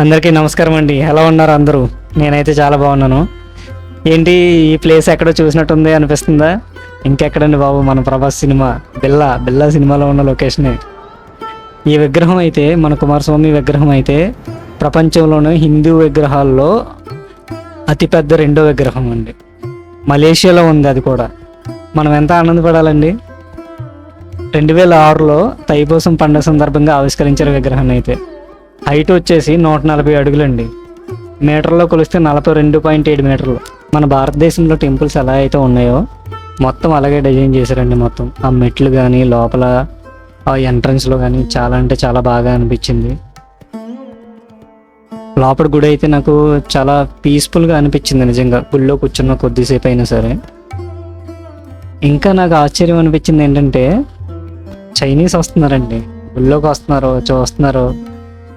అందరికీ నమస్కారం అండి. ఎలా ఉన్నారు అందరూ? నేనైతే చాలా బాగున్నాను. ఏంటి ఈ ప్లేస్ ఎక్కడో చూసినట్టుంది అనిపిస్తుందా? ఇంకెక్కడండి బాబు, మన ప్రభాస్ సినిమా బిల్లా సినిమాలో ఉన్న లొకేషనే. ఈ విగ్రహం అయితే, మన కుమారస్వామి విగ్రహం అయితే ప్రపంచంలోనే హిందూ విగ్రహాల్లో అతిపెద్ద రెండో విగ్రహం అండి. మలేషియాలో ఉంది అది కూడా. మనం ఎంత ఆనందపడాలండి. 2006లో తైపూసం పండుగ సందర్భంగా ఆవిష్కరించారు విగ్రహాన్ని. అయితే హైట్ వచ్చేసి 140 అడుగులండి. మీటర్లో కొలిస్తే 42.7 మీటర్లు. మన భారతదేశంలో టెంపుల్స్ ఎలా అయితే ఉన్నాయో మొత్తం అలాగే డిజైన్ చేశారండి. మొత్తం ఆ మెట్లు కానీ, లోపల ఆ ఎంట్రన్స్లో కానీ చాలా అంటే చాలా బాగా అనిపించింది. లోపల గుడి అయితే నాకు చాలా పీస్ఫుల్గా అనిపించింది నిజంగా. గుడిలో కూర్చున్న కొద్దిసేపు అయినా సరే. ఇంకా నాకు ఆశ్చర్యం అనిపించింది ఏంటంటే, చైనీస్ వస్తున్నారండి, గుడిలోకి వస్తున్నారు, చూస్తున్నారు.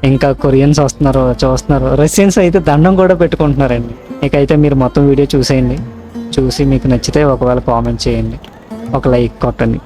ఇంకా కొరియన్స్ వస్తున్నారు, చూస్తున్నారు. రష్యన్స్ అయితే దండం కూడా పెట్టుకుంటున్నారండి. ఇకైతే మీరు మొత్తం వీడియో చూసేయండి. చూసి మీకు నచ్చితే ఒకవేళ కామెంట్ చేయండి, ఒక లైక్ కొట్టండి.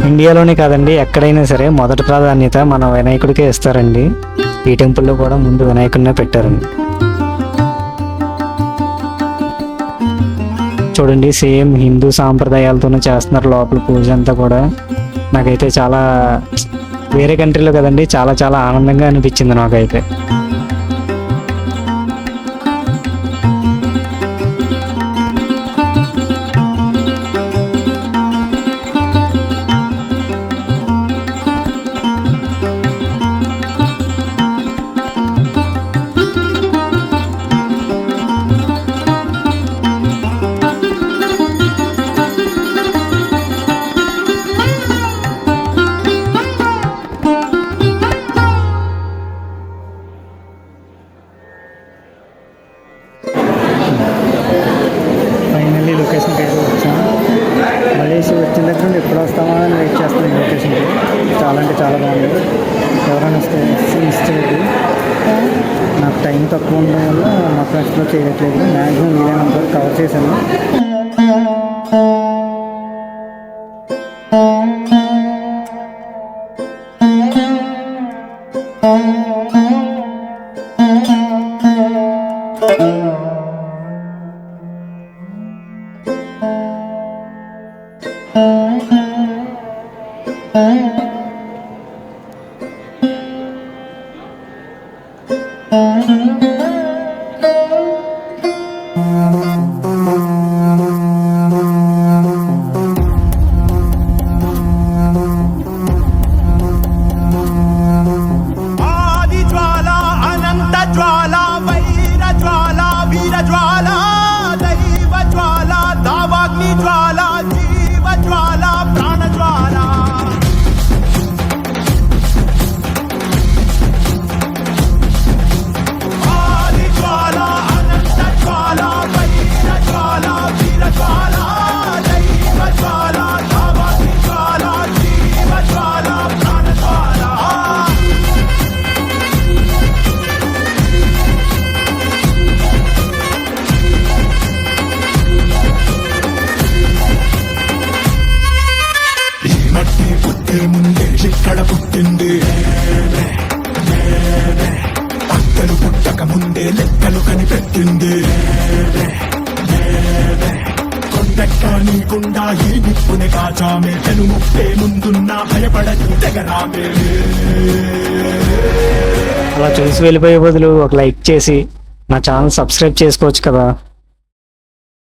ఇండియాలోనే కాదండి, ఎక్కడైనా సరే మొదటి ప్రాధాన్యత మన వినాయకుడికే ఇస్తారండి. ఈ టెంపుల్లో కూడా ముందు వినాయకుడినే పెట్టారండి. చూడండి, సేమ్ హిందూ సాంప్రదాయాలతోనే చేస్తున్నారు లోపల పూజ అంతా కూడా. నాకైతే చాలా, వేరే కంట్రీలో కదండి, చాలా చాలా ఆనందంగా అనిపించింది నాకైతే. ఫైనల్లీ లొకేషన్కి అయితే వచ్చాం. మలేషియా వచ్చిన దగ్గర నుండి ఎప్పుడు వస్తామా అని వెయిట్ చేస్తాను. ఈ లొకేషన్కి చాలా అంటే చాలా బాగుంది. ఎవరైనా వస్తే మిస్ చేయద్దు. నాకు టైం తక్కువ ఉండడం వల్ల మొత్తం ఎక్స్ప్లోర్ చేయట్లేదు. మ్యాక్సిమం వీలైనంత వరకు కవర్ చేశాను. పుట్టే ముందే ఇక్కడ పుట్టింది అక్కలు పుట్టక ముందే లెక్కలు కనిపెట్టింది కొండెక్క నీకుండా ఈ నిప్పుని కాచామే తెను ముప్పే ముందున్నా భయపడని తెగరామే అలా చూసి వెళ్ళిపోయే బదులు ఒక లైక్ చేసి నా ఛానల్ సబ్స్క్రైబ్ చేసుకోవచ్చు కదా.